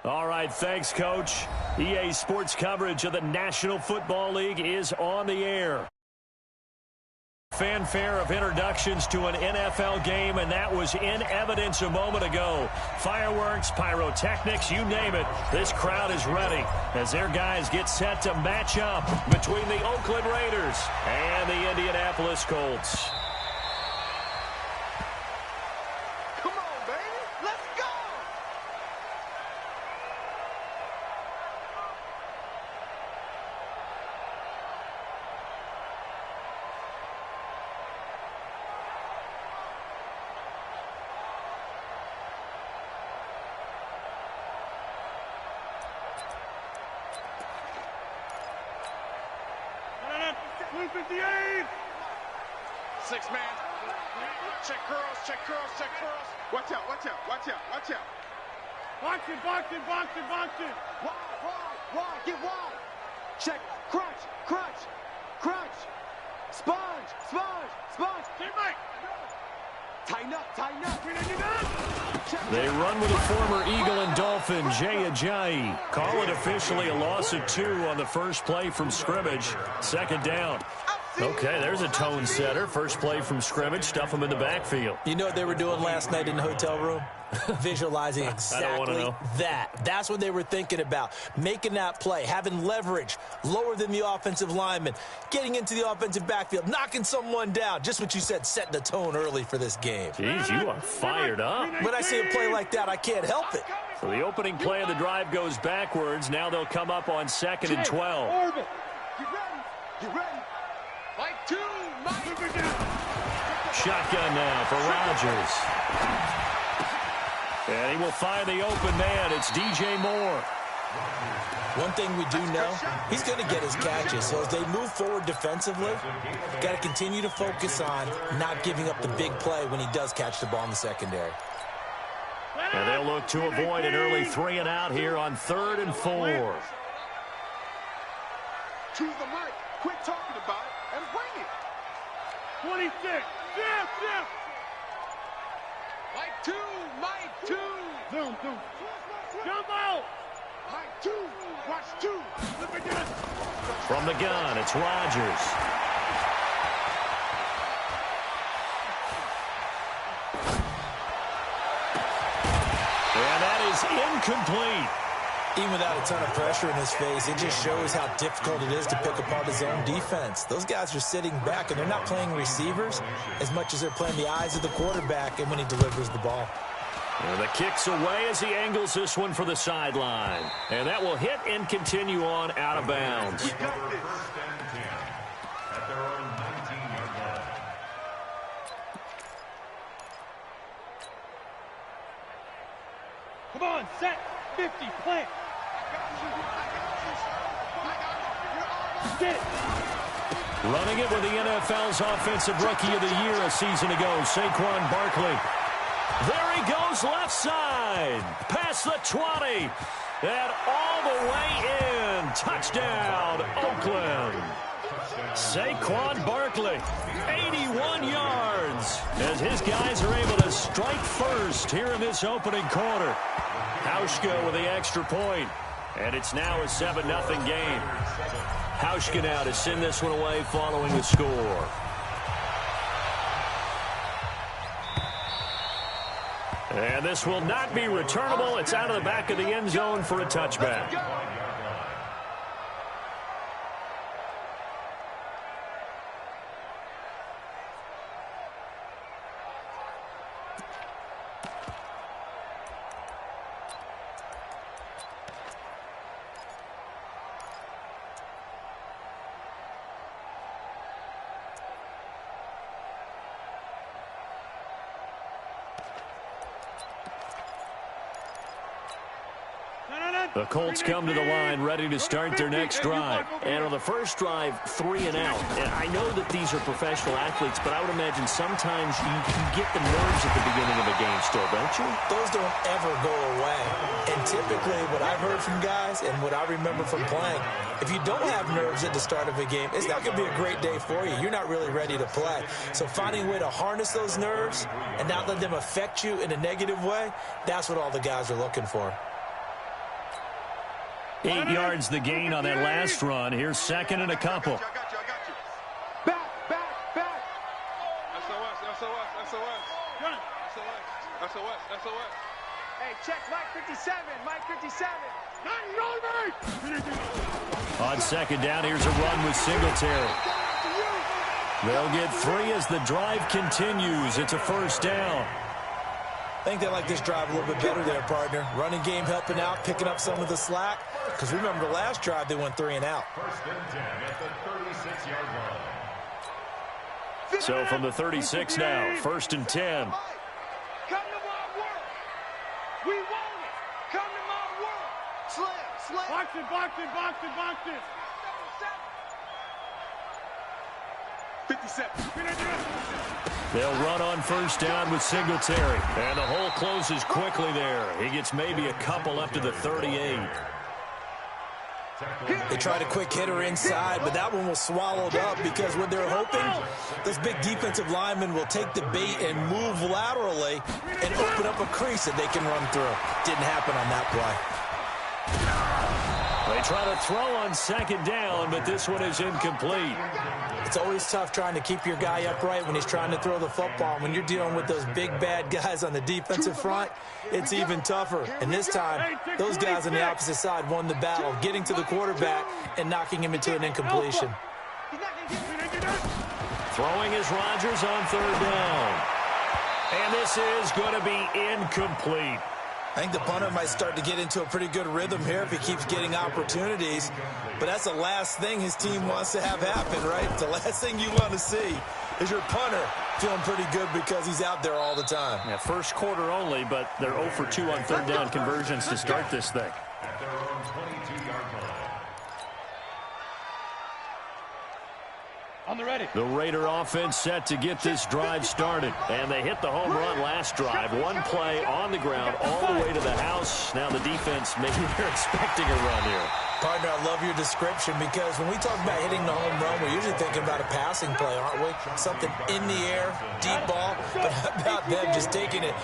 All right, thanks, Coach. EA Sports coverage of the National Football League is on the air. Fanfare of introductions to an NFL game, and that was in evidence a moment ago. Fireworks, pyrotechnics, you name it. This crowd is ready as their guys get set to match up between the Oakland Raiders and the Indianapolis Colts. Six man. Check curls, check curls, check curls. Watch out, watch out, watch out, watch out. Boxing, boxing, boxing, boxing. Wide, get wide. Check, crunch, crunch, crunch. Sponge, sponge, sponge. Teammate. Tighten up, tighten up. They run with a former Eagle and Dolphin, Jay Ajayi. Call it officially a loss of 2 on the first play from scrimmage. Second down. Okay, there's a tone setter. First play from scrimmage, stuff them in the backfield. You know what they were doing last night in the hotel room? Visualizing exactly that. That's what they were thinking about. Making that play, having leverage, lower than the offensive lineman, getting into the offensive backfield, knocking someone down. Just what you said, setting the tone early for this game. Jeez, you are fired up. When I see a play like that, I can't help it. So the opening play of the drive goes backwards. Now they'll come up on 2nd and 12. Get ready, get ready. Fight 2, Shotgun now for Rodgers. And he will find the open man. It's DJ Moore. One thing we do know, he's going to get his catches. So as they move forward defensively, got to continue to focus on not giving up the big play when he does catch the ball in the secondary. And they'll look to avoid an early 3 and out here on 3rd and 4. Choose the mic. Quit talking about it and bring it. 26. Yeah. Mike 2, Mike 2. Zoom. Jump out. Mike 2, watch 2. From the gun, it's Rodgers. And that is incomplete. Even without a ton of pressure in his face, it just shows how difficult it is to pick apart his own defense. Those guys are sitting back, and they're not playing receivers as much as they're playing the eyes of the quarterback and when he delivers the ball. And the kick's away as he angles this one for the sideline. And that will hit and continue on out of bounds. Come on, set. 50, plant. Running it with the NFL's Offensive Rookie of the Year a season ago, Saquon Barkley. There he goes left side. Past the 20. And all the way in. Touchdown, Oakland. Saquon Barkley, 81 yards. As his guys are able to strike first here in this opening quarter. Hauschka with the extra point. And it's now a 7-0 game. Hauschka now to send this one away following the score. And this will not be returnable. It's out of the back of the end zone for a touchback. The Colts come to the line ready to start their next drive. And on the first drive, 3 and out. And I know that these are professional athletes, but I would imagine sometimes you get the nerves at the beginning of a game still, don't you? Those don't ever go away. And typically what I've heard from guys and what I remember from playing, if you don't have nerves at the start of a game, it's not going to be a great day for you. You're not really ready to play. So finding a way to harness those nerves and not let them affect you in a negative way, that's what all the guys are looking for. 8 yards the gain on that last run. Here's second and a couple. I got you. Back. SOS. Hey, check Mike 57. Mike 57. On second down, here's a run with Singletary. They'll get 3 as the drive continues. It's a first down. I think they like this drive a little bit better there, partner. Running game helping out, picking up some of the slack. Because remember, the last drive, they went 3 and out. First and 10 at the 36-yard line. So from the 36 now, first and 10. Come to my work. We want it. Come to my work. Slam. Box it. 57. They'll run on first down with Singletary. And the hole closes quickly there. He gets maybe a couple up to the 38. They tried a quick hitter inside, but that one was swallowed up because what they're hoping, this big defensive lineman will take the bait and move laterally and open up a crease that they can run through. Didn't happen on that play. They try to throw on second down, but this one is incomplete. It's always tough trying to keep your guy upright when he's trying to throw the football. When you're dealing with those big, bad guys on the defensive front, it's even tougher. And this time, those guys on the opposite side won the battle, getting to the quarterback and knocking him into an incompletion. Throwing is Rodgers on third down. And this is going to be incomplete. I think the punter might start to get into a pretty good rhythm here if he keeps getting opportunities. But that's the last thing his team wants to have happen, right? The last thing you want to see is your punter feeling pretty good because he's out there all the time. Yeah, first quarter only, but they're 0 for 2 on third down conversions to start this thing. At their own 22-yard line. On the ready. The Raider offense set to get this drive started. And they hit the home run last drive. One play on the ground all the way to the house. Now the defense, maybe they're expecting a run here. Partner, I love your description because when we talk about hitting the home run, we're usually thinking about a passing play, aren't we? Something in the air, deep ball. But how about them just taking it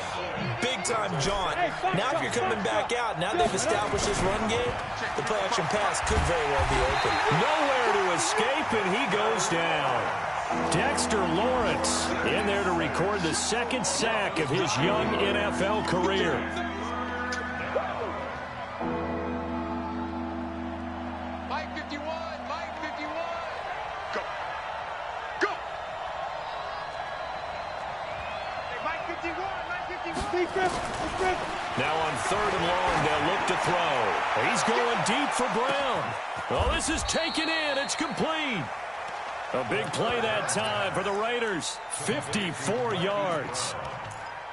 big-time jaunt? Now if you're coming back out, now they've established this run game, the play-action pass could very well be open. Nowhere to escape, and he goes down. Dexter Lawrence in there to record the second sack of his young NFL career. Mike 51. Go. Hey, Mike 51. Now on third and long, they'll look to throw. He's going deep for Brown. Oh, this is taken in. It's complete. A big play that time for the Raiders. 54 yards.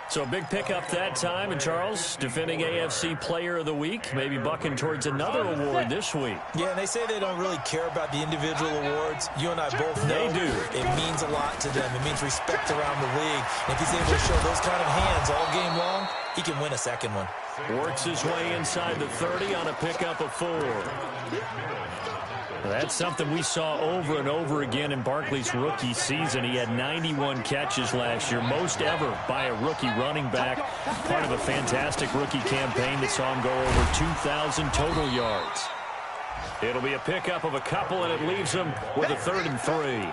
So a big pickup that time. And Charles, defending AFC Player of the Week, maybe bucking towards another award this week. Yeah, and they say they don't really care about the individual awards. You and I both know They do. It means a lot to them. It means respect around the league. And if he's able to show those kind of hands all game long, he can win a second one. Works his way inside the 30 on a pickup of 4. That's something we saw over and over again in Barkley's rookie season. He had 91 catches last year, most ever by a rookie running back. Part of a fantastic rookie campaign that saw him go over 2,000 total yards. It'll be a pickup of a couple, and it leaves them with a 3rd and 3.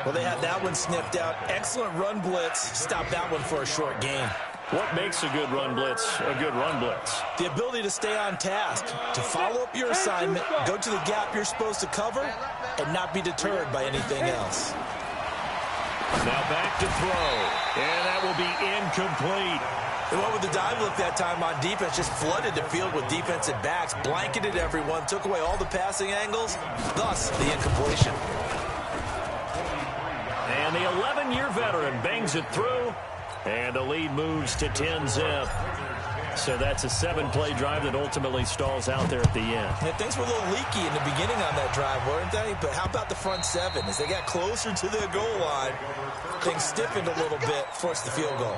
Well, they had that one sniffed out. Excellent run blitz. Stop that one for a short gain. What makes a good run blitz a good run blitz? The ability to stay on task, to follow up your assignment, go to the gap you're supposed to cover, and not be deterred by anything else. Now back to throw, and that will be incomplete. And what with the dive look that time on defense, just flooded the field with defensive backs, blanketed everyone, took away all the passing angles, thus the incompletion. And the 11-year veteran bangs it through, and the lead moves to 10-zip. So that's a 7-play drive that ultimately stalls out there at the end. Yeah, things were a little leaky in the beginning on that drive, weren't they? But how about the front 7? As they got closer to their goal line, things stiffened a little bit, forced the field goal.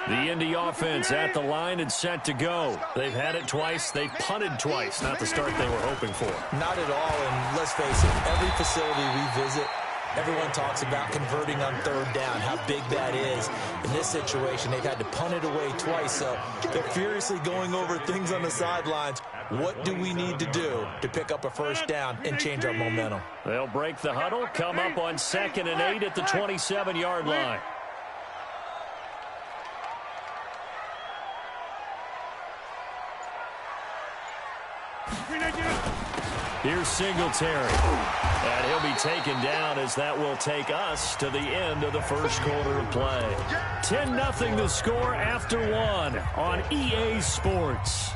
The Indy offense at the line and set to go. They've had it twice. They've punted twice. Not the start they were hoping for. Not at all, and let's face it, every facility we visit, Everyone talks about converting on third down, how big that is. In this situation, they've had to punt it away twice, so they're furiously going over things on the sidelines. What do we need to do to pick up a first down and change our momentum? They'll break the huddle, come up on 2nd and 8 at the 27-yard line. Here's Singletary. And he'll be taken down as that will take us to the end of the first quarter of play. 10-0 the score after 1 on EA Sports.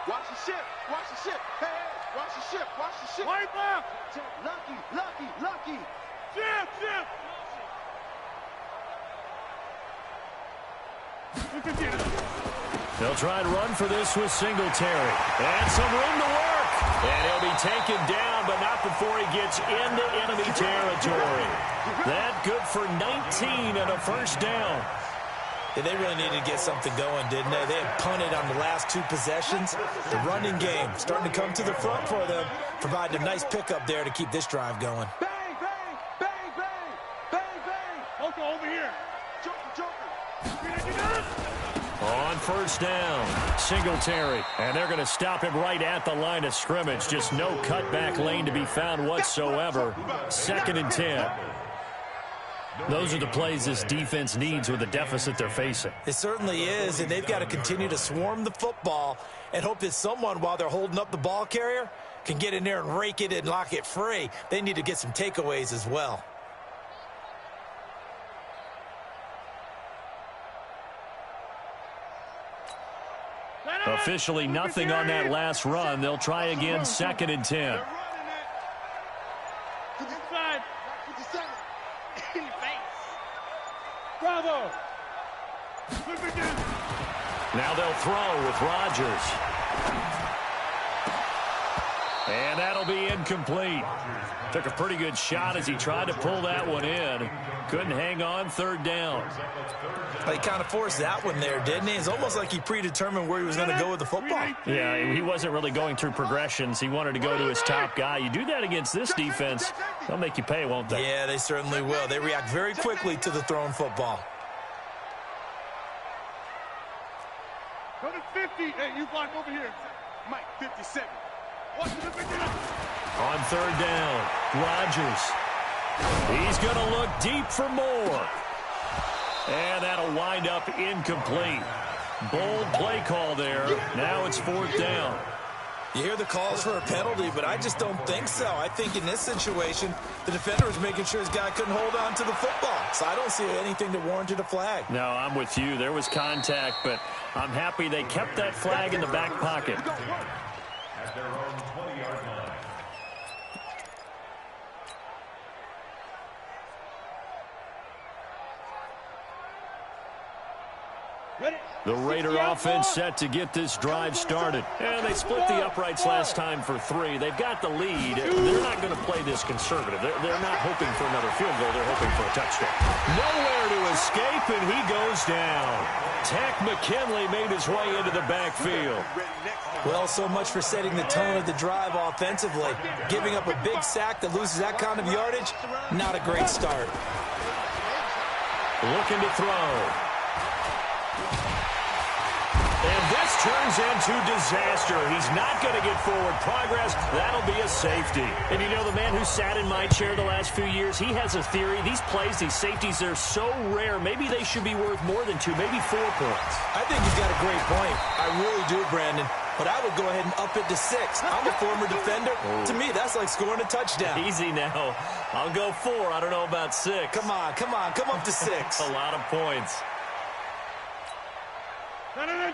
Watch the ship. Watch the ship. Hey, hey. Watch the ship. Watch the ship. Right left. Lucky. Ship. They'll try and run for this with Singletary. And some room to work. And he'll be taken down, but not before he gets into enemy territory. That good for 19 and a first down. Yeah, they really needed to get something going, didn't they? They had punted on the last 2 possessions. The running game starting to come to the front for them, providing a nice pickup there to keep this drive going. Bang, bang, bang, bang, bang, bang. Okay, over here. Joker. On first down, Singletary. And they're going to stop him right at the line of scrimmage. Just no cutback lane to be found whatsoever. 2nd and 10. Those are the plays this defense needs with the deficit they're facing. It certainly is, and they've got to continue to swarm the football and hope that someone, while they're holding up the ball carrier, can get in there and rake it and lock it free. They need to get some takeaways as well. Officially nothing on that last run. They'll try again, 2nd and 10. Bravo. Now they'll throw with Rodgers. And that'll be incomplete. Took a pretty good shot as he tried to pull that one in. Couldn't hang on, 3rd down. He kind of forced that one there, didn't he? It's almost like he predetermined where he was going to go with the football. Yeah, he wasn't really going through progressions. He wanted to go to his top guy. You do that against this defense, they'll make you pay, won't they? Yeah, they certainly will. They react very quickly to the thrown football. Go to 50. Hey, you block over here. Mike, 57. Watch the 50. On 3rd down, Rodgers. He's going to look deep for more. And that'll wind up incomplete. Bold play call there. Now it's 4th down. You hear the calls for a penalty, but I just don't think so. I think in this situation, the defender was making sure his guy couldn't hold on to the football. So I don't see anything that warranted a flag. No, I'm with you. There was contact, but I'm happy they kept that flag in the back pocket. At their own 20-yard line. The Raider offense set to get this drive started. And they split the uprights last time for 3. They've got the lead. They're not going to play this conservative. They're not hoping for another field goal. They're hoping for a touchdown. Nowhere to escape, and he goes down. Tack McKinley made his way into the backfield. Well, so much for setting the tone of the drive offensively. Giving up a big sack that loses that kind of yardage, not a great start. Looking to throw. And this turns into disaster. He's not going to get forward progress. That'll be a safety. And you know, the man who sat in my chair the last few years, he has a theory. These plays, these safeties, they're so rare. Maybe they should be worth more than 2, maybe 4 points. I think he's got a great point. I really do, Brandon. But I would go ahead and up it to 6. I'm a former defender. Oh. To me, that's like scoring a touchdown. Easy now. I'll go 4. I don't know about 6. Come on. Come up to 6. A lot of points.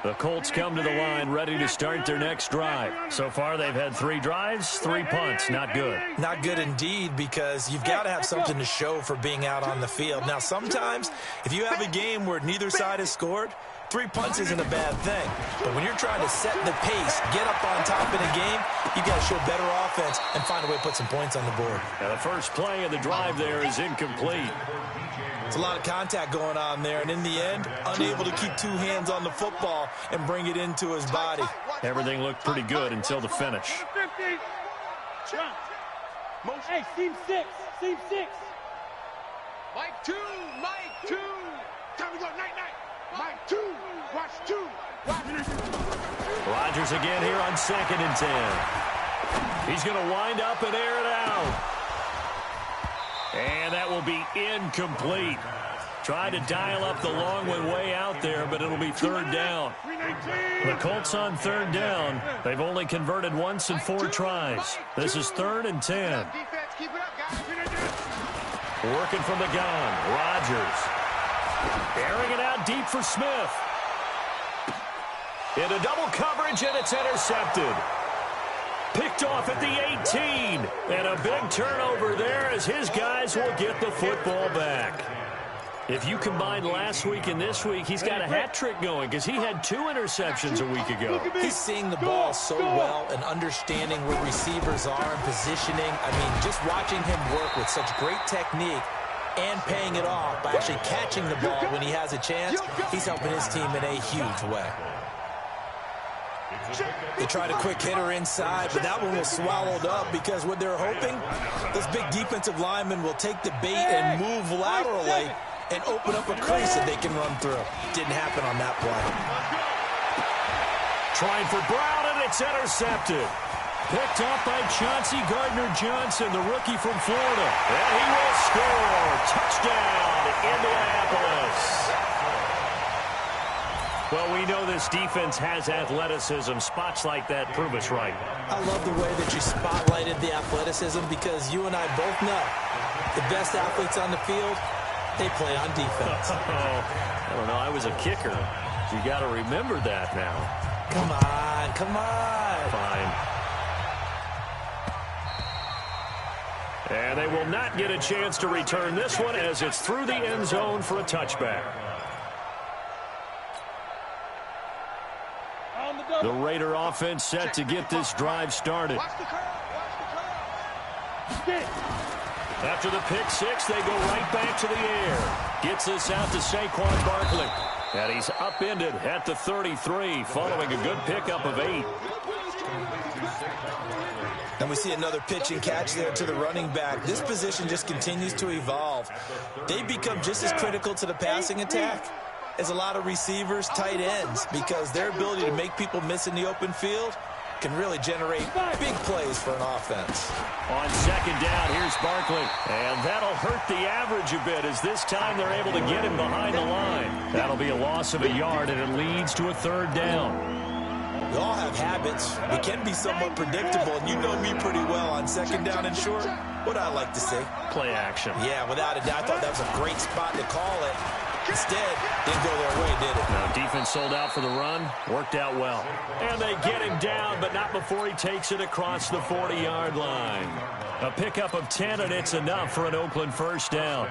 The Colts come to the line ready to start their next drive. So far, they've had 3 drives, 3 punts. Not good. Not good indeed, because you've got to have something to show for being out on the field. Now, sometimes, if you have a game where neither side has scored, 3 punts isn't a bad thing. But when you're trying to set the pace, get up on top in a game, you got to show better offense and find a way to put some points on the board. Now the first play of the drive there is incomplete. It's a lot of contact going on there, and in the end, unable to keep 2 hands on the football and bring it into his body. Everything looked pretty good until the finish. 50. Hey, seam 6. Seam 6. Mike 2. Mike 2. Time to go. Night. Mike 2. Watch 2. Rodgers again here on 2nd and 10. He's going to wind up and air it out. And that will be incomplete. Tried to dial up the long one way out there, but it'll be 3rd down. The Colts on 3rd down. They've only converted once in 4 tries. This is 3rd and 10. Working from the gun. Rodgers. Airing it out deep for Smith. Into double coverage, and it's intercepted. Picked off at the 18. And a big turnover there as his guys will get the football back. If you combine last week and this week, he's got a hat trick going because he had 2 interceptions a week ago. He's seeing the ball so well and understanding where receivers are and positioning. I mean, just watching him work with such great technique and paying it off by actually catching the ball when he has a chance, he's helping his team in a huge way. They tried a quick hitter inside, but that one was swallowed up because what they're hoping, this big defensive lineman will take the bait and move laterally and open up a crease that they can run through. Didn't happen on that play. Trying for Brown, and it's intercepted. Picked off by Chauncey Gardner-Johnson, the rookie from Florida. And he will score. Touchdown, Indianapolis. Well, we know this defense has athleticism. Spots like that prove us right. I love the way that you spotlighted the athleticism because you and I both know the best athletes on the field, they play on defense. I don't know. I was a kicker. You got to remember that now. Come on. Fine. And they will not get a chance to return this one as it's through the end zone for a touchback. The Raider offense set to get this drive started. After the pick 6, they go right back to the air. Gets this out to Saquon Barkley. And he's upended at the 33 following a good pickup of 8. And we see another pitch and catch there to the running back. This position just continues to evolve. They become just as critical to the passing attack as a lot of receivers, tight ends, because their ability to make people miss in the open field can really generate big plays for an offense. On 2nd down, here's Barkley. And that'll hurt the average a bit as this time they're able to get him behind the line. That'll be a loss of a yard, and it leads to a 3rd down. We all have habits. We can be somewhat predictable, and you know me pretty well on 2nd down and short. What I like to see. Play action. Yeah, without a doubt, I thought that was a great spot to call it. Instead, didn't go their way, did it? Now, defense sold out for the run. Worked out well. And they get him down, but not before he takes it across the 40-yard line. A pickup of 10, and it's enough for an Oakland 1st down.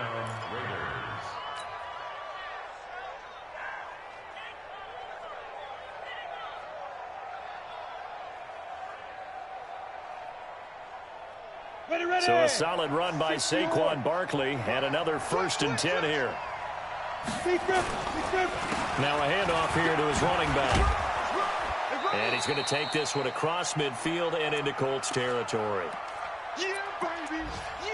So a solid run by Saquon Barkley, and another 1st and 10 here. Now a handoff here to his running back. And he's going to take this one across midfield and into Colts territory. Yeah, baby. Yeah.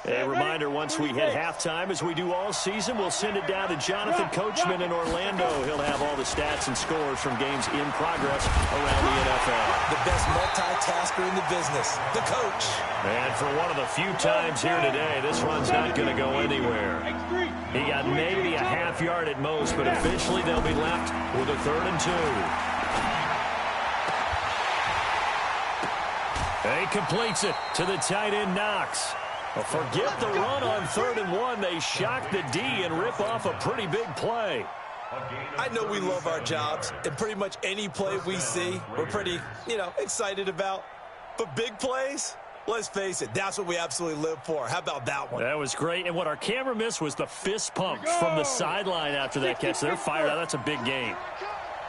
A reminder, once we hit halftime, as we do all season, we'll send it down to Jonathan Coachman in Orlando. He'll have all the stats and scores from games in progress around the NFL. The best multitasker in the business, the coach. And for one of the few times here today, this run's not going to go anywhere. He got maybe a half yard at most, but officially they'll be left with a 3rd and 2. He completes it to the tight end Knox. Well, forget the run on 3rd and 1. They shock the D and rip off a pretty big play. I know we love our jobs, and pretty much any play we see, we're pretty, excited about. But big plays, Let's face it, that's what we absolutely live for. How about that one? That was great. And what our camera missed was the fist pump from the sideline after that catch. They're fired out. That's a big game.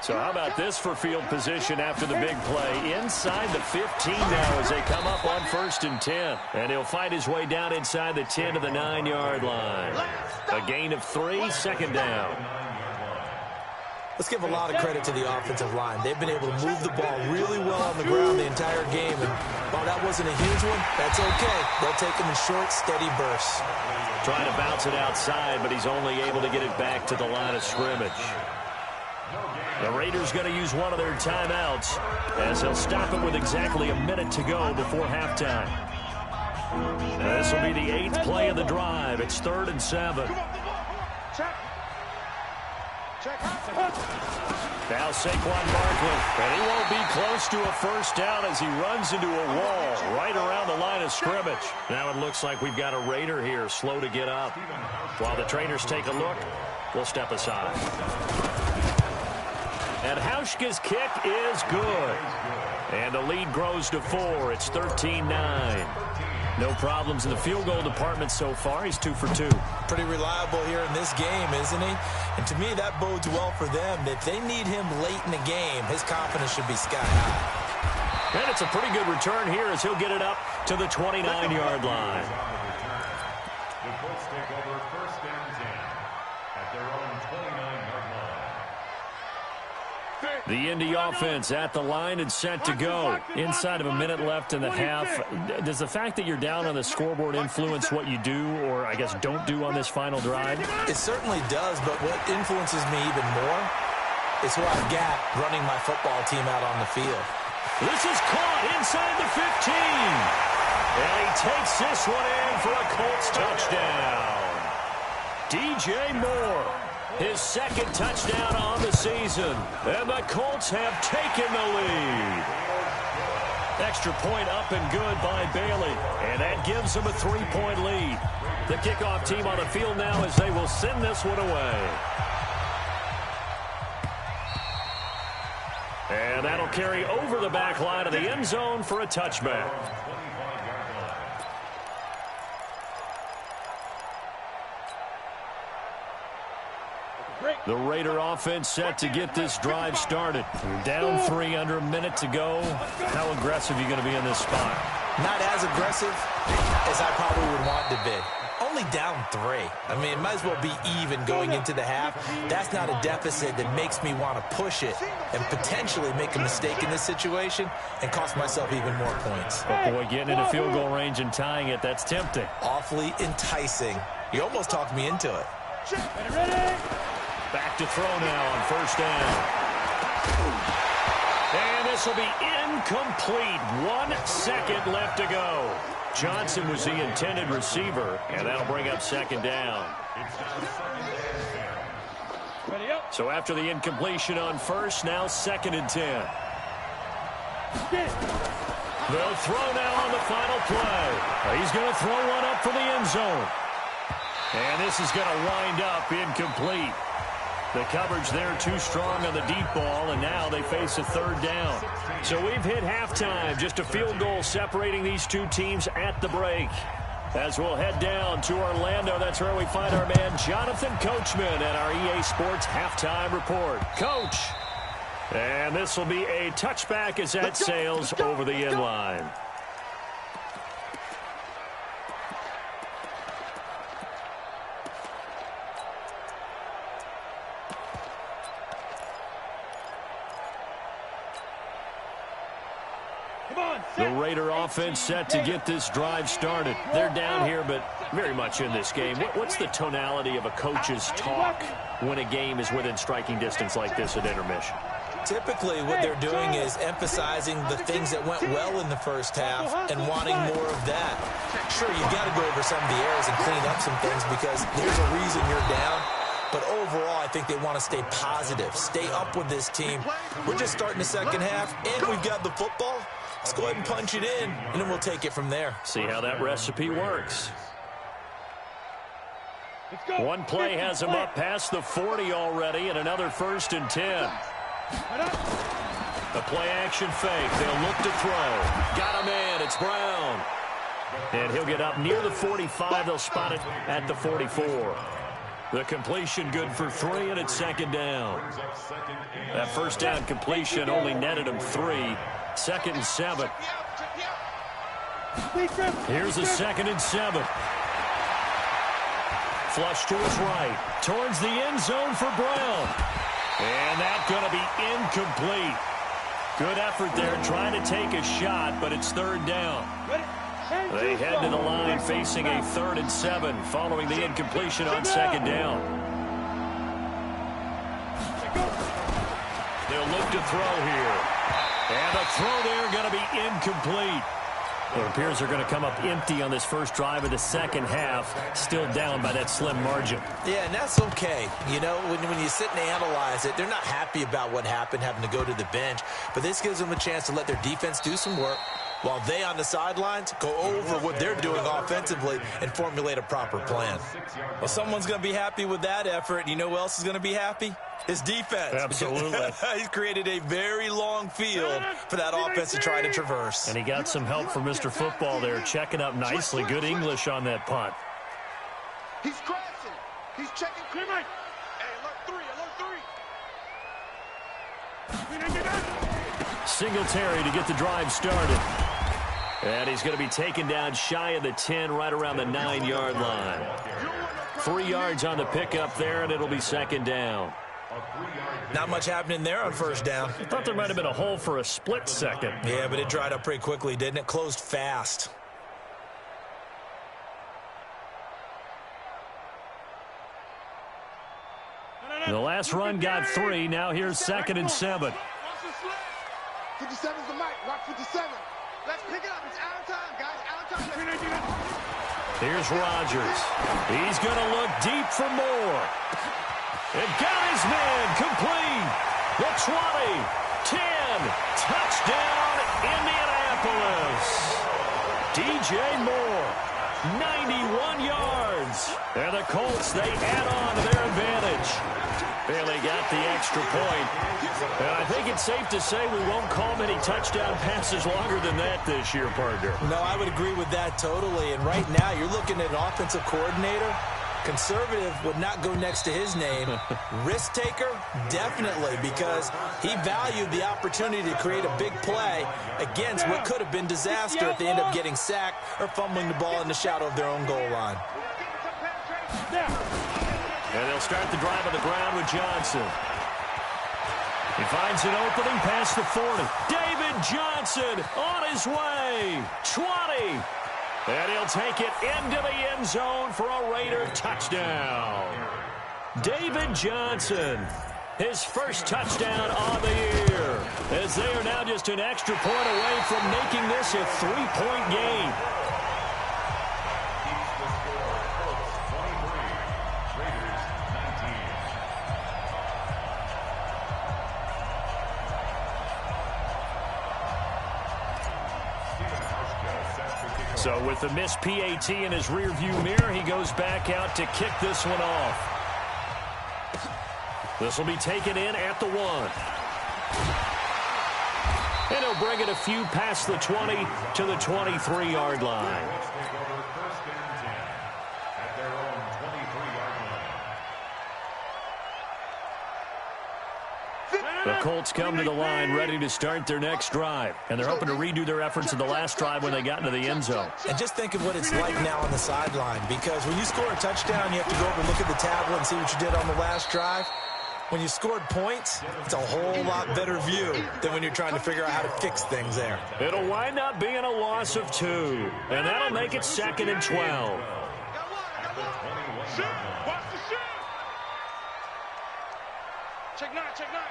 So how about this for field position after the big play? Inside the 15 now as they come up on 1st and 10. And he'll fight his way down inside the 10 to the 9-yard line. A gain of 3, 2nd down. Let's give a lot of credit to the offensive line. They've been able to move the ball really well on the ground the entire game. And while that wasn't a huge one, that's okay. They'll take them in short, steady bursts. Trying to bounce it outside, but he's only able to get it back to the line of scrimmage. The Raiders going to use one of their timeouts as they'll stop it with exactly a minute to go before halftime. This will be the 8th play of the drive. It's 3rd and 7. Now Saquon Barkley, and he won't be close to a first down as he runs into a wall right around the line of scrimmage. Now it looks like we've got a Raider here slow to get up. While the trainers take a look, we'll step aside. And Hauschka's kick is good. And the lead grows to 4. It's 13-9. No problems in the field goal department so far. He's 2 for 2. Pretty reliable here in this game, isn't he? And to me, that bodes well for them. If they need him late in the game, his confidence should be sky high. And it's a pretty good return here as he'll get it up to the 29-yard line. The Colts take over 1st and 10 at their own 29-yard line. The Indy offense at the line and set to go. Inside of a minute left in the half. Does the fact that you're down on the scoreboard influence what you do, or I guess don't do on this final drive? It certainly does, but what influences me even more is who I've got running my football team out on the field. This is caught inside the 15. And he takes this one in for a Colts touchdown. DJ Moore. His 2nd touchdown on the season. And the Colts have taken the lead. Extra point up and good by Bailey. And that gives them a 3-point lead. The kickoff team on the field now as they will send this one away. And that'll carry over the back line of the end zone for a touchback. The Raider offense set to get this drive started. Down 3 under a minute to go. How aggressive are you going to be in this spot? Not as aggressive as I probably would want to be. Only down 3. I mean, it might as well be even going into the half. That's not a deficit that makes me want to push it and potentially make a mistake in this situation and cost myself even more points. Oh boy, getting into field goal range and tying it, that's tempting. Awfully enticing. You almost talked me into it. Ready? Back to throw now on 1st down. And this will be incomplete. 1 second left to go. Johnson was the intended receiver, and that'll bring up 2nd down. So after the incompletion on 1st, now 2nd and 10. They'll throw now on the final play. He's going to throw one up for the end zone. And this is going to wind up incomplete. The coverage there too strong on the deep ball, and now they face a 3rd down. So we've hit halftime. Just a field goal separating these two teams at the break. As we'll head down to Orlando, that's where we find our man Jonathan Coachman at our EA Sports Halftime Report. Coach, and this will be a touchback as that sails over the end line. The Raider offense set to get this drive started. They're down here, but very much in this game. What's the tonality of a coach's talk when a game is within striking distance like this at intermission? Typically, what they're doing is emphasizing the things that went well in the first half and wanting more of that. Sure, you've got to go over some of the errors and clean up some things because there's a reason you're down. But overall, I think they want to stay positive, stay up with this team. We're just starting the second half, and we've got the football. Let's go ahead and punch it in, and then we'll take it from there. See how that recipe works. One play has him up past the 40 already, and another 1st and 10. A play-action fake. They'll look to throw. Got a man. It's Brown. And he'll get up near the 45. They'll spot it at the 44. The completion good for 3, and it's second down. That first down completion only netted him 3. 2nd and 7. Here's a 2nd and 7. Flush to his right. Towards the end zone for Brown. And that's going to be incomplete. Good effort there trying to take a shot, but it's 3rd down. They head to the line facing a 3rd and 7 following the incompletion on 2nd down. They'll look to throw here. And the throw there going to be incomplete. It appears they're going to come up empty on this first drive of the second half, still down by that slim margin. Yeah, and that's okay. You know, when you sit and analyze it, they're not happy about what happened, having to go to the bench. But this gives them a chance to let their defense do some work while they on the sidelines go over what they're doing offensively and formulate a proper plan. Well, someone's going to be happy with that effort. You know who else is going to be happy? His defense. Absolutely. He's created a very long field for that offense to try to traverse. And he got some help from Mr. Football there, checking up nicely. Good English on that punt. He's crashing. He's checking. Hey, alert 3. Singletary to get the drive started. And he's going to be taken down shy of the 10, right around the 9-yard line. 3 yards on the pickup there, and it'll be 2nd down. Not much happening there on 1st down. I thought there might have been a hole for a split second. Yeah, but it dried up pretty quickly, didn't it? Closed fast. The last run got 3. Now here's 2nd and 7. 57's the mic. Watch 57. Let's pick it up. It's out of time, guys. Out of time. Here's Rodgers. He's going to look deep for more. And got his man complete. The 20, 10, touchdown, Indianapolis. DJ Moore, 91 yards. And the Colts, they add on to their advantage. Barely got the extra point. And I think it's safe to say we won't call many touchdown passes longer than that this year, partner. No, I would agree with that totally. And right now, you're looking at an offensive coordinator. Conservative would not go next to his name. Risk taker, definitely, because he valued the opportunity to create a big play against what could have been disaster if they end up getting sacked or fumbling the ball in the shadow of their own goal line. And they'll start the drive on the ground with Johnson. He finds an opening past the 40. David Johnson on his way. 20. And he'll take it into the end zone for a Raider touchdown. David Johnson, his first touchdown on the year, as they are now just an extra point away from making this a 3-point game. So with the missed PAT in his rearview mirror, he goes back out to kick this one off. This will be taken in at the 1. And he'll bring it a few past the 20 to the 23-yard line. The Colts come to the line ready to start their next drive. And they're hoping to redo their efforts in the last drive when they got into the end zone. And just think of what it's like now on the sideline, because when you score a touchdown, you have to go over and look at the tablet and see what you did on the last drive. When you scored points, it's a whole lot better view than when you're trying to figure out how to fix things there. It'll wind up being a loss of 2. And that'll make it 2nd and 12. Watch the shoot. Check 9, check 9.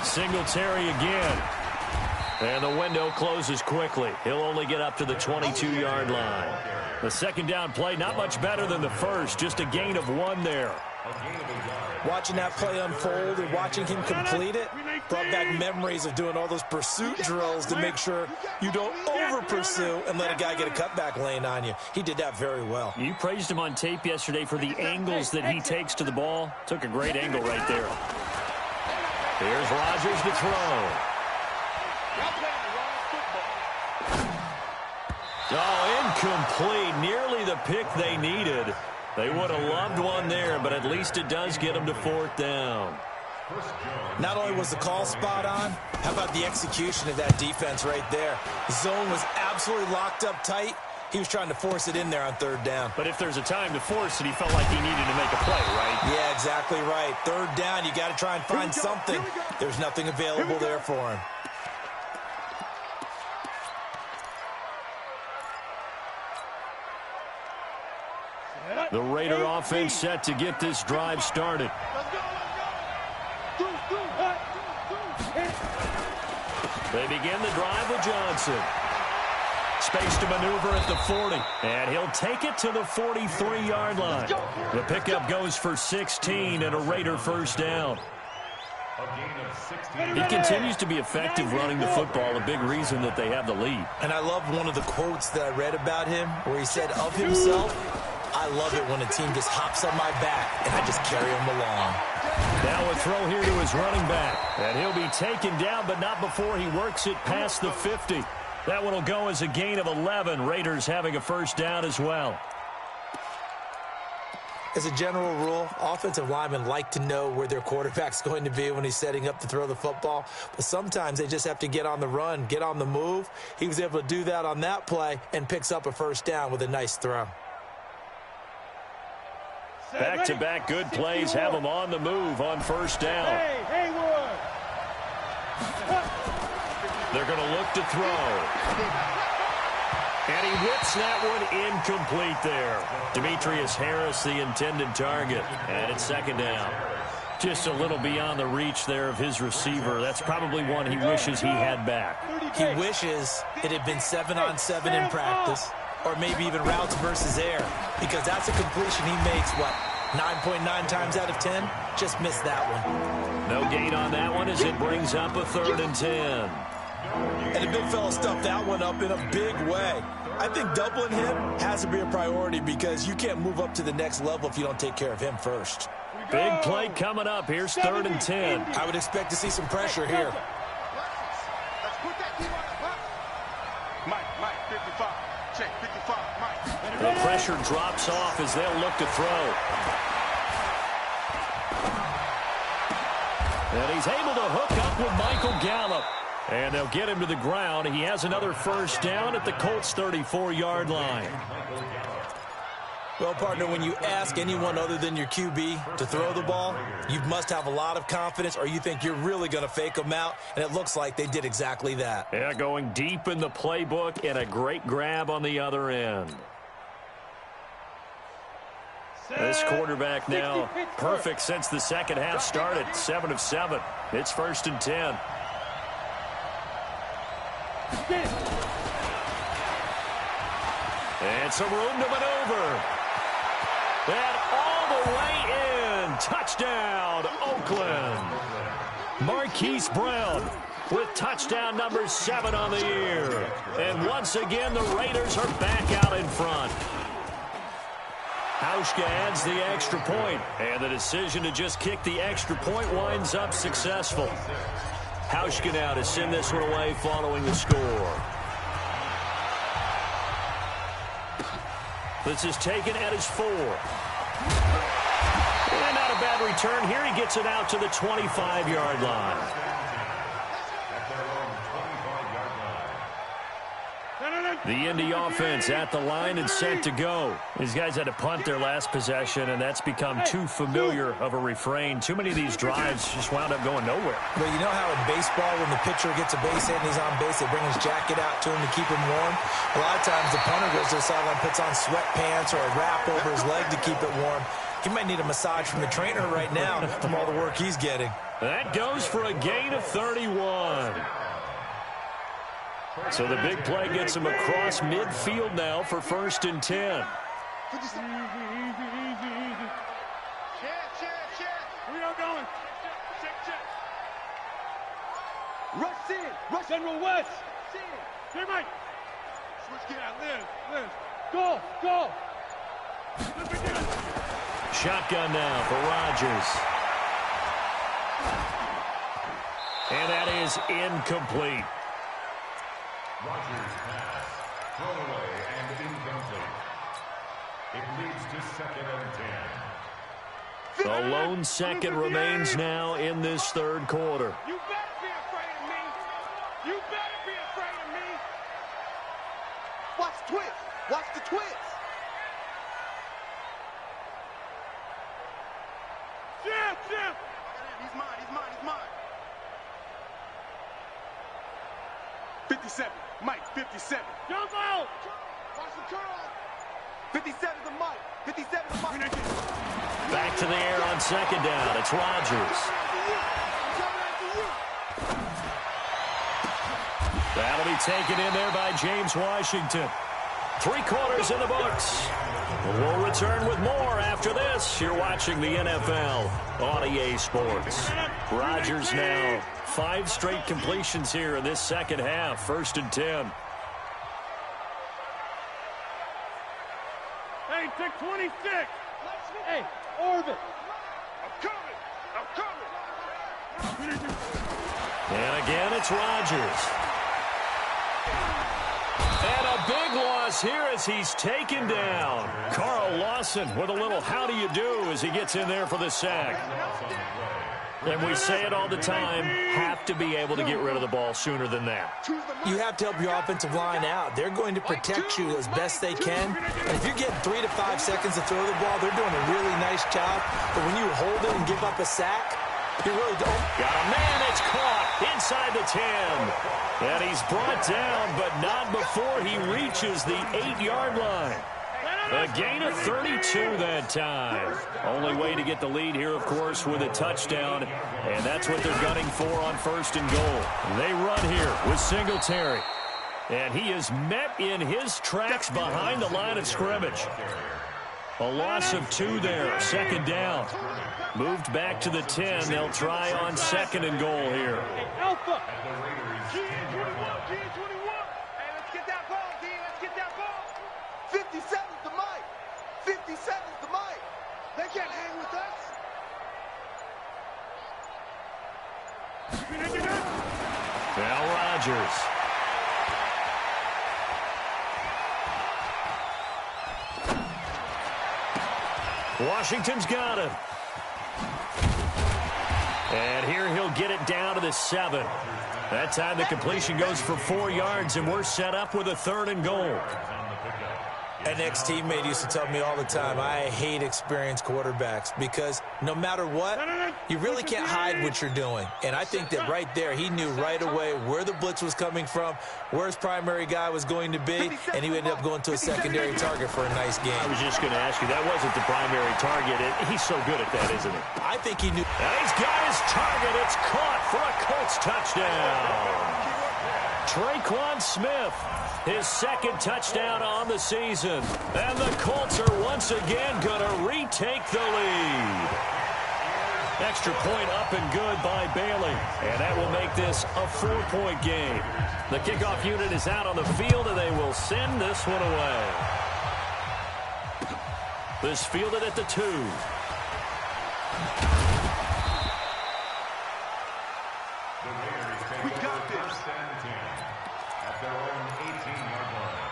Singletary again. And the window closes quickly. He'll only get up to the 22-yard line. The second down play, not much better than the first. Just a gain of 1 there. Watching that play unfold and watching him complete it, Brought back memories of doing all those pursuit drills to make sure you don't over-pursue and let a guy get a cutback lane on you. He did that very well. You praised him on tape yesterday for the angles that he takes to the ball. Took a great angle right there. Here's Rodgers to throw. Oh, incomplete. Nearly the pick they needed. They would have loved one there, but at least it does get them to 4th down. Not only was the call spot on, how about the execution of that defense right there? The zone was absolutely locked up tight. He was trying to force it in there on 3rd down. But if there's a time to force it, he felt like he needed to make a play, right? Yeah, exactly right. 3rd down, you got to try and find something. There's nothing available there for him. The Raider offense set to get this drive started. They begin the drive with Johnson. Space to maneuver at the 40. And he'll take it to the 43-yard line. The pickup goes for 16 and a Raider 1st down. He continues to be effective running the football, a big reason that they have the lead. And I love one of the quotes that I read about him where he said of himself, I love it when a team just hops on my back and I just carry them along. Now a throw here to his running back. And he'll be taken down, but not before he works it past the 50. That one will go as a gain of 11. Raiders having a 1st down as well. As a general rule, offensive linemen like to know where their quarterback's going to be when he's setting up to throw the football. But sometimes they just have to get on the run, get on the move. He was able to do that on that play and picks up a 1st down with a nice throw. Back-to-back good plays have them on the move on 1st down. They're going to look to throw. And he whips that one incomplete there. Demetrius Harris, the intended target. And it's 2nd down. Just a little beyond the reach there of his receiver. That's probably one he wishes he had back. He wishes it had been 7-on-7 in practice. Or maybe even routes versus air. Because that's a completion he makes, 9.9 times out of 10? Just missed that one. No gain on that one as it brings up a 3rd and 10. And the big fella stuffed that one up in a big way. I think doubling him has to be a priority because you can't move up to the next level if you don't take care of him first. Big play coming up. Here's 3rd and 10. I would expect to see some pressure here. Mike, 55. Check, 55, Mike. The pressure drops off as they'll look to throw. And he's able to hook up with Michael Gallup. And they'll get him to the ground. He has another 1st down at the Colts' 34-yard line. Well, partner, when you ask anyone other than your QB to throw the ball, you must have a lot of confidence or you think you're really going to fake them out, and it looks like they did exactly that. Yeah, going deep in the playbook and a great grab on the other end. This quarterback now perfect since the 2nd half started, 7 of 7. It's 1st and 10. And some room to maneuver. And all the way in. Touchdown, Oakland. Marquise Brown with touchdown number 7 on the year. And once again, the Raiders are back out in front. Hauschka adds the extra point, and the decision to just kick the extra point winds up successful. Hauschka now to send this one away following the score. This is taken at his 4. And not a bad return. Here he gets it out to the 25-yard line. The Indy offense at the line and set to go. These guys had to punt their last possession, and that's become too familiar of a refrain. Too many of these drives just wound up going nowhere. Well, you know how in baseball, when the pitcher gets a base hit and he's on base, they bring his jacket out to him to keep him warm? A lot of times the punter goes to the sideline, puts on sweatpants or a wrap over his leg to keep it warm. He might need a massage from the trainer right now from all the work he's getting. That goes for a gain of 31. So the big play gets him across midfield now for 1st and 10. Check. We are going. Check. Rush in. Rush General West. Here, Mike. Switch, get out. Liz. Go. Shotgun now for Rodgers. And that is incomplete. Rodgers' pass, thrown away and incomplete. It leads to 2nd and 10. The lone second remains now in this third quarter. You better be afraid of me. You better be afraid of me. Watch the twist. Watch the twist. Jim. He's mine. 57. Mike, 57. Jump out. Watch the curl. 57 to Mike. 57 to Mike. Back to the air on second down. It's Rodgers. That'll be taken in there by James Washington. 3 quarters in the books. We'll return with more after this. You're watching the NFL on EA Sports. Rodgers now 5 straight completions here in this second half. 1st and 10. Hey, take 26. Hey, Orbit. I'm coming. And again, it's Rodgers. And a big loss here as he's taken down. Carl Lawson with a little how do you do as he gets in there for the sack. And we say it all the time, have to be able to get rid of the ball sooner than that. You have to help your offensive line out. They're going to protect you as best they can. And if you're getting 3 to 5 seconds to throw the ball, they're doing a really nice job. But when you hold it and give up a sack, you really don't. Got a man, it's caught inside the 10. And he's brought down, but not before he reaches the 8-yard line. A gain of 32 that time. Only way to get the lead here, of course, with a touchdown. And that's what they're gunning for on 1st and goal. They run here with Singletary. And he is met in his tracks behind the line of scrimmage. A loss of 2 there, 2nd down. Moved back to the 10. They'll try on 2nd and goal here. Alpha. GN21. Hey, let's get that ball, D. Let's get that ball. 57's the Mike. 57's the Mike. They can't hang with us. Now Rodgers. Washington's got him. And here he'll get it down to the 7. That time the completion goes for 4 yards, and we're set up with a 3rd and goal. An ex-teammate used to tell me all the time, I hate experienced quarterbacks because no matter what, you really can't hide what you're doing. And I think that right there, he knew right away where the blitz was coming from, where his primary guy was going to be, and he ended up going to a secondary target for a nice game. I was just going to ask you, that wasn't the primary target. He's so good at that, isn't he? I think he knew. And he's got his target. It's caught for a Colts touchdown. Traquan Smith, his 2nd touchdown on the season. And the Colts are once again going to retake the lead. Extra point up and good by Bailey. And that will make this a 4-point game. The kickoff unit is out on the field, and they will send this one away. This fielded at the 2. We got this. At their own 18-yard line.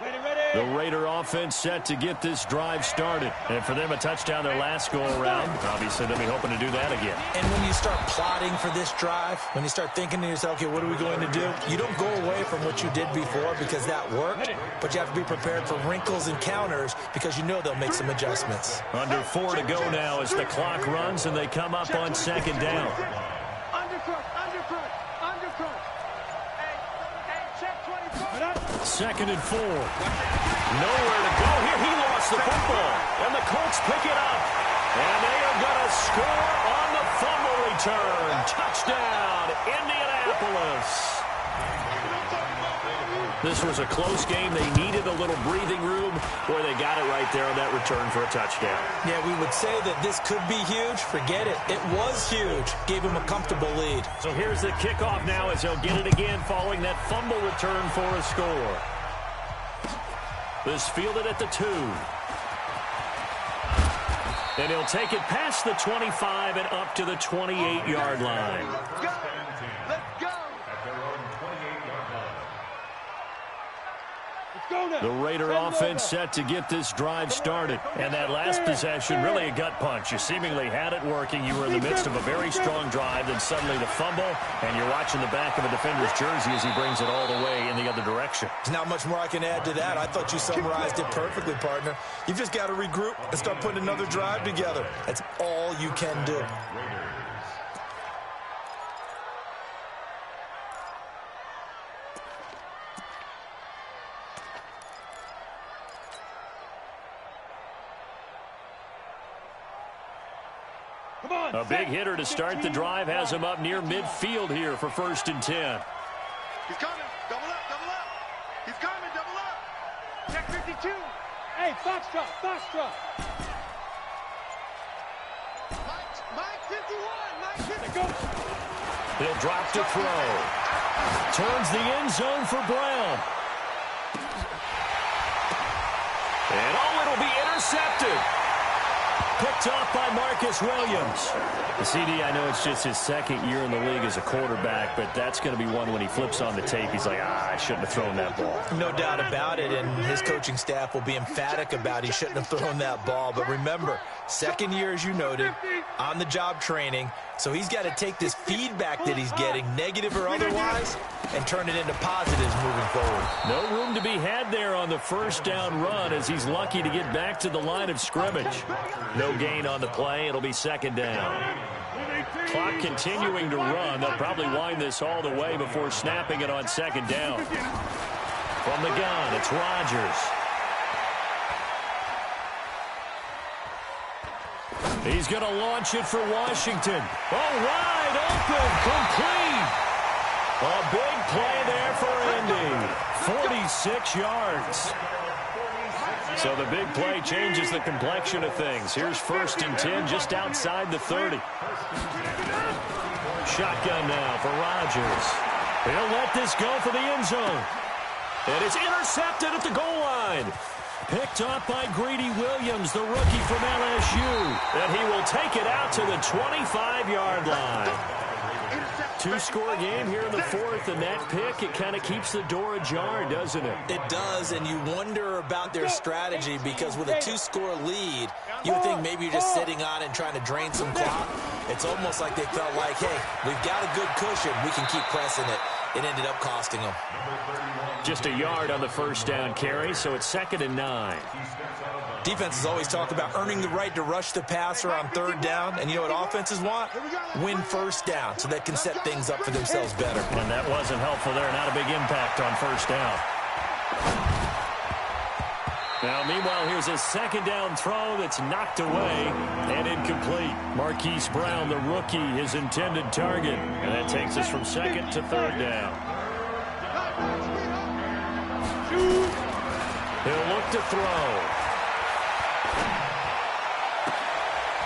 Ready. The Raider offense set to get this drive started. And for them, a touchdown their last go-around. Obviously, they'll be hoping to do that again. And when you start plotting for this drive, when you start thinking to yourself, okay, what are we going to do? You don't go away from what you did before because that worked, but you have to be prepared for wrinkles and counters because you know they'll make some adjustments. Under 4 to go now as the clock runs and they come up on 2nd down. Undercut. Hey, check 24. 2nd and 4. Nowhere to go here. He lost the football. And the Colts pick it up. And they are going to score on the fumble return. Touchdown, Indianapolis. This was a close game. They needed a little breathing room. Boy, they got it right there on that return for a touchdown. Yeah, we would say that this could be huge. Forget it. It was huge. Gave him a comfortable lead. So here's the kickoff now as he'll get it again following that fumble return for a score. This fielded at the 2. And he'll take it past the 25 and up to the 28-yard line. Let's go. Let's go. At their own 28-yard line. The Raider offense set to get this drive started. And that last possession, really a gut punch. You seemingly had it working. You were in the midst of a very strong drive. Then suddenly the fumble, and you're watching the back of a defender's jersey as he brings it all the way in the other direction. There's not much more I can add to that. I thought you summarized it perfectly, partner. You've just got to regroup and start putting another drive together. That's all you can do. A big hitter to start the drive has him up near midfield here for 1st and 10. He's coming. Double up, double up. He's coming, double up. Check 52. Hey, Foxtrot, Foxtrot. Mike 51. Mike 51. Go. He'll drop to throw. Turns the end zone for Brown. And it'll be intercepted. Picked off by Marcus Williams. The CD, I know it's just his 2nd year in the league as a quarterback, but that's going to be one when he flips on the tape. He's like, I shouldn't have thrown that ball. No doubt about it, and his coaching staff will be emphatic about he shouldn't have thrown that ball. But remember, 2nd year, as you noted, on-the-job training, so he's got to take this feedback that he's getting, negative or otherwise, and turn it into positives moving forward. No room to be had there on the 1st down run as he's lucky to get back to the line of scrimmage. No gain on the play. It'll be 2nd down. Clock continuing to run. They'll probably wind this all the way before snapping it on 2nd down. From the gun, it's Rodgers. He's going to launch it for Washington. Oh, wide open, complete. A big play there for Indy. 46 yards. So the big play changes the complexion of things. Here's 1st and 10 just outside the 30. Shotgun now for Rodgers. He'll let this go for the end zone. And it's intercepted at the goal line. Picked up by Greedy Williams, the rookie from LSU. And he will take it out to the 25-yard line. 2-score game here in the 4th, and that pick, it kind of keeps the door ajar, doesn't it? It does, and you wonder about their strategy because with a 2-score lead, you would think maybe you're just sitting on it and trying to drain some clock. It's almost like they felt like, hey, we've got a good cushion. We can keep pressing it. It ended up costing them. Just a yard on the 1st down carry, so it's 2nd and 9. Defenses always talk about earning the right to rush the passer on 3rd down, and you know what offenses want? Win 1st down so they can set things up for themselves better. And that wasn't helpful there. Not a big impact on 1st down. Now, meanwhile, here's a 2nd down throw that's knocked away and incomplete. Marquise Brown, the rookie, his intended target. And that takes us from 2nd to 3rd down. He'll look to throw.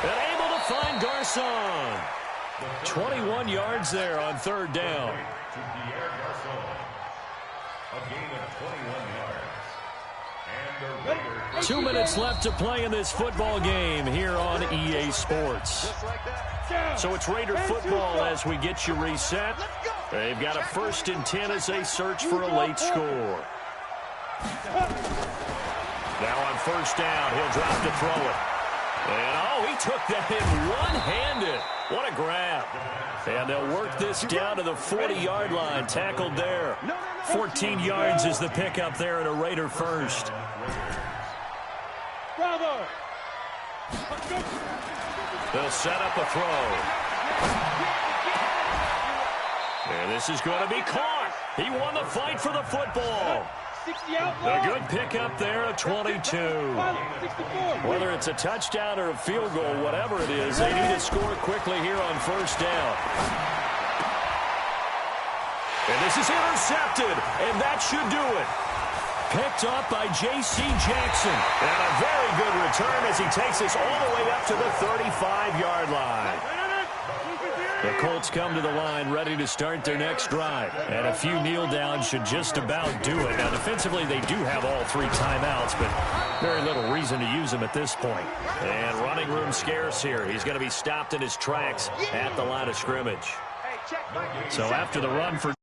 And able to find Garcon. 21 yards there on 3rd down. To Pierre Garcon. A gain of 21 yards. And the Raiders. 2 minutes left to play in this football game here on EA Sports. So it's Raider football as we get you reset. They've got a 1st and 10 as they search for a late score. Now on 1st down, he'll drop to throw it. And, he took that in one-handed. What a grab. And they'll work this down to the 40-yard line. Tackled there. 14 yards is the pickup there at a Raider 1st. Bravo. They'll set up a throw. And this is going to be caught. He won the fight for the football. A good pickup there at 22. Whether it's a touchdown or a field goal, whatever it is, they need to score quickly here on 1st down. And this is intercepted, and that should do it. Picked up by J.C. Jackson. And a very good return as he takes us all the way up to the 35-yard line. The Colts come to the line ready to start their next drive. And a few kneel downs should just about do it. Now, defensively, they do have all 3 timeouts, but very little reason to use them at this point. And running room scarce here. He's going to be stopped in his tracks at the line of scrimmage. So after the run for